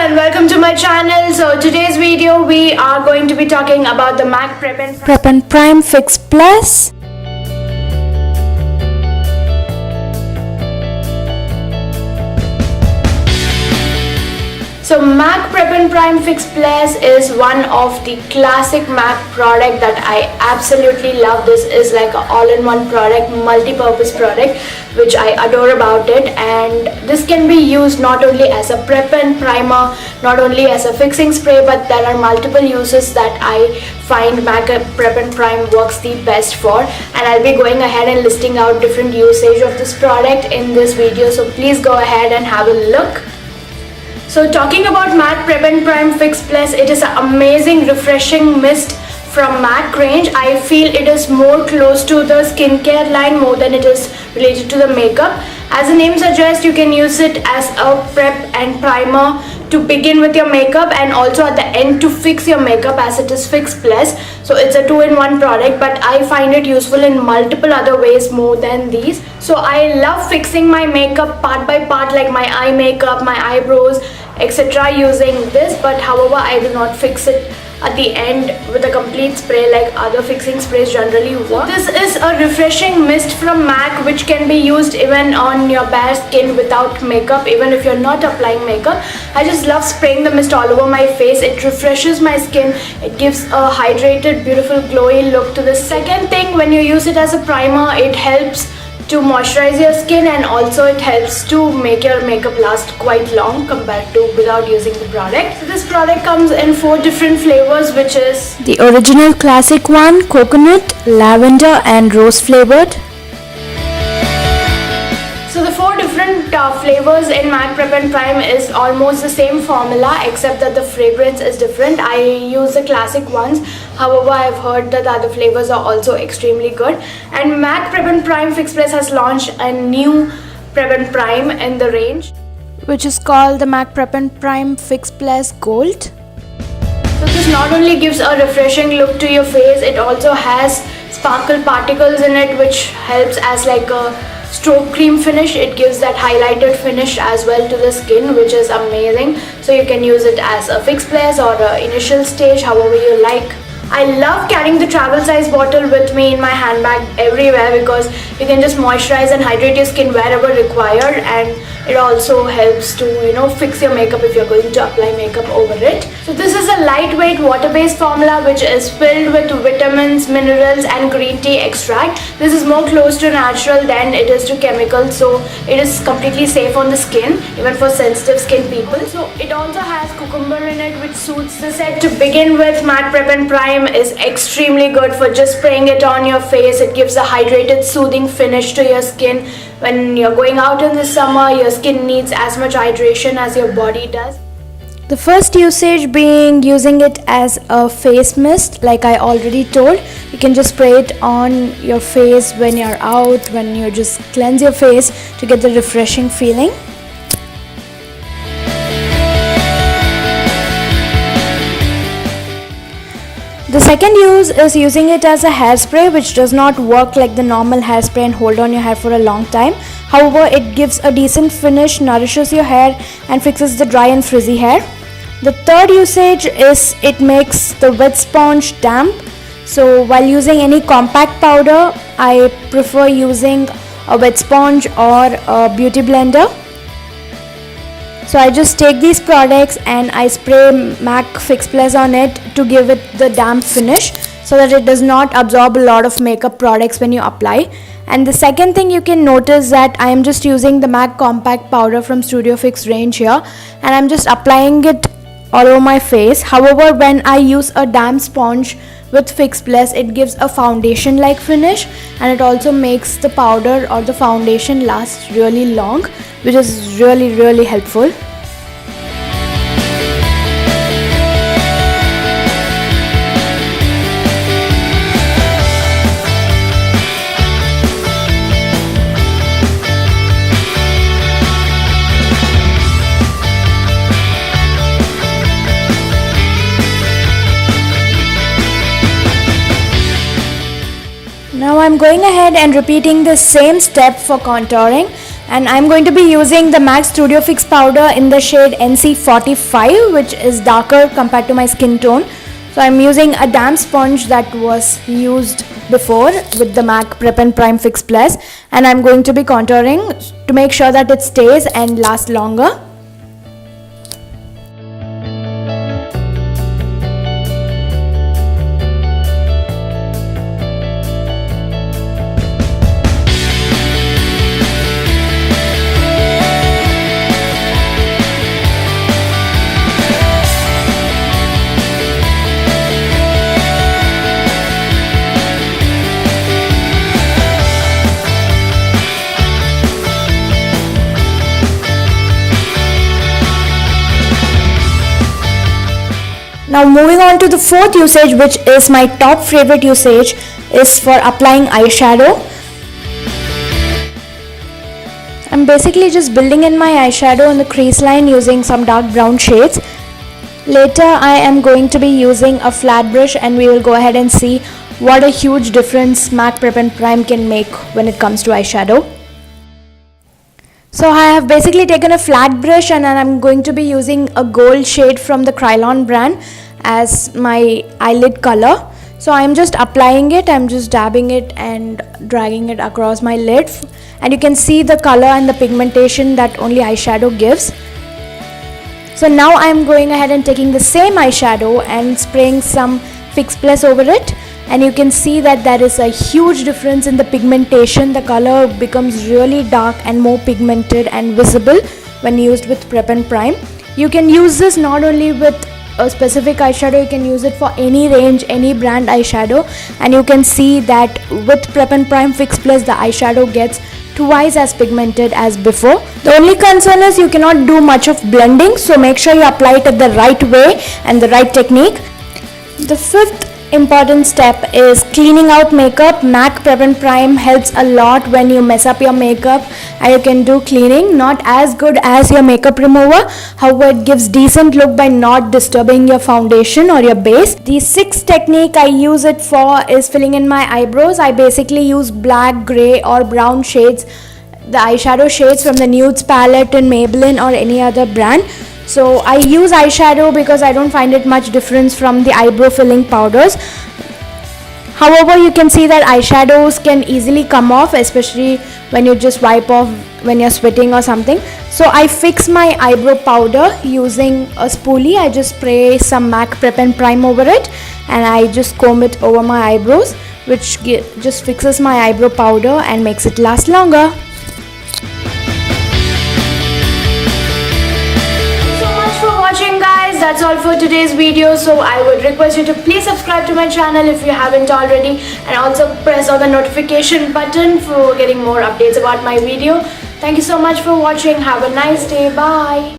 and welcome to my channel. So today's video we are going to be talking about the MAC Prep and Prime Fix Plus. So MAC Prep and Prime Fix Plus is one of the classic MAC product that I absolutely love. This is like an all-in-one product, multi-purpose product, which I adore about it. And this can be used not only as a prep and primer, not only as a fixing spray, but there are multiple uses that I find MAC Prep and Prime works the best for. And I'll be going ahead and listing out different usage of this product in this video. So please go ahead and have a look. So talking about MAC Prep and Prime Fix Plus, it is an amazing refreshing mist from MAC range. I feel it is more close to the skincare line more than it is related to the makeup. As the name suggests, you can use it as a prep and primer to begin with your makeup, and also at the end to fix your makeup, as it is Fix Plus. So it's a two-in-one product, but I find it useful in multiple other ways more than these. So I love fixing my makeup part by part, like my eye makeup, my eyebrows, etc. using this, but however I do not fix it at the end with a complete spray like other fixing sprays generally work. This is a refreshing mist from MAC which can be used even on your bare skin without makeup, even if you're not applying makeup. I just love spraying the mist all over my face. It refreshes my skin, it gives a hydrated, beautiful, glowy look to the second thing. When you use it as a primer, it helps to moisturize your skin, and also it helps to make your makeup last quite long compared to without using the product. So this product comes in 4 different flavors, which is the original classic one, coconut, lavender and rose flavored. So the 4 different flavors in MAC Prep and Prime is almost the same formula, except that the fragrance is different. I use the classic ones. However, I've heard that the other flavors are also extremely good. And MAC Prep and Prime Fix Plus has launched a new Prep and Prime in the range, which is called the MAC Prep and Prime Fix Plus Gold. So this not only gives a refreshing look to your face, it also has sparkle particles in it, which helps as like a stroke cream finish. It gives that highlighted finish as well to the skin, which is amazing. So you can use it as a Fix Plus or a initial stage, however you like. I love carrying the travel size bottle with me in my handbag everywhere, because you can just moisturize and hydrate your skin wherever required, and it also helps to, fix your makeup if you're going to apply makeup over it. So this is a lightweight water-based formula which is filled with vitamins, minerals and green tea extract. This is more close to natural than it is to chemicals, so it is completely safe on the skin, even for sensitive skin people. So it also has cucumber in it, which soothes the set. To begin with, MAC Prep and Prime is extremely good for just spraying it on your face. It gives a hydrated, soothing finish to your skin. When you're going out in the summer, your skin needs as much hydration as your body does. The first usage being using it as a face mist, like I already told. You can just spray it on your face when you're out, when you just cleanse your face to get the refreshing feeling. The second use is using it as a hairspray, which does not work like the normal hairspray and hold on your hair for a long time. However, it gives a decent finish, nourishes your hair and fixes the dry and frizzy hair. The third usage is it makes the wet sponge damp. So while using any compact powder, I prefer using a wet sponge or a beauty blender. So I just take these products and I spray MAC Fix Plus on it to give it the damp finish, so that it does not absorb a lot of makeup products when you apply. And the second thing you can notice that I am just using the MAC compact powder from Studio Fix range here, and I'm just applying it all over my face. However, when I use a damp sponge with Fix Plus, it gives a foundation like finish, and it also makes the powder or the foundation last really long, which is really helpful. Now I'm going ahead and repeating the same step for contouring. And I'm going to be using the MAC Studio Fix powder in the shade NC45, which is darker compared to my skin tone. So I'm using a damp sponge that was used before with the MAC Prep and Prime Fix Plus, and I'm going to be contouring to make sure that it stays and lasts longer. Now moving on to the fourth usage, which is my top favorite usage, is for applying eyeshadow. I'm basically just building in my eyeshadow in the crease line using some dark brown shades. Later I am going to be using a flat brush, and we will go ahead and see what a huge difference MAC Prep and Prime can make when it comes to eyeshadow. So I have basically taken a flat brush, and I'm going to be using a gold shade from the Krylon brand as my eyelid color. So I'm just applying it, I'm just dabbing it and dragging it across my lid, and you can see the color and the pigmentation that only eyeshadow gives. So now I'm going ahead and taking the same eyeshadow and spraying some Fix Plus over it, and you can see that there is a huge difference in the pigmentation. The color becomes really dark and more pigmented and visible when used with Prep and Prime. You can use this not only with a specific eyeshadow, you can use it for any range, any brand eyeshadow, and you can see that with Prep and Prime Fix Plus the eyeshadow gets twice as pigmented as before. The only concern is you cannot do much of blending, so make sure you apply it at the right way and the right technique. The fifth important step is cleaning out makeup. MAC Prep and Prime helps a lot when you mess up your makeup, and you can do cleaning. Not as good as your makeup remover, however it gives decent look by not disturbing your foundation or your base. The sixth technique I use it for is filling in my eyebrows. I basically use black, grey or brown shades, the eyeshadow shades from the Nudes palette in Maybelline or any other brand. So I use eyeshadow because I don't find it much difference from the eyebrow filling powders. However, you can see that eyeshadows can easily come off, especially when you just wipe off when you're sweating or something. So I fix my eyebrow powder using a spoolie. I just spray some MAC Prep and Prime over it, and I just comb it over my eyebrows, which just fixes my eyebrow powder and makes it last longer. Guys, that's all for today's video. So I would request you to please subscribe to my channel if you haven't already, and also press on the notification button for getting more updates about my video. Thank you so much for watching. Have a nice day. Bye.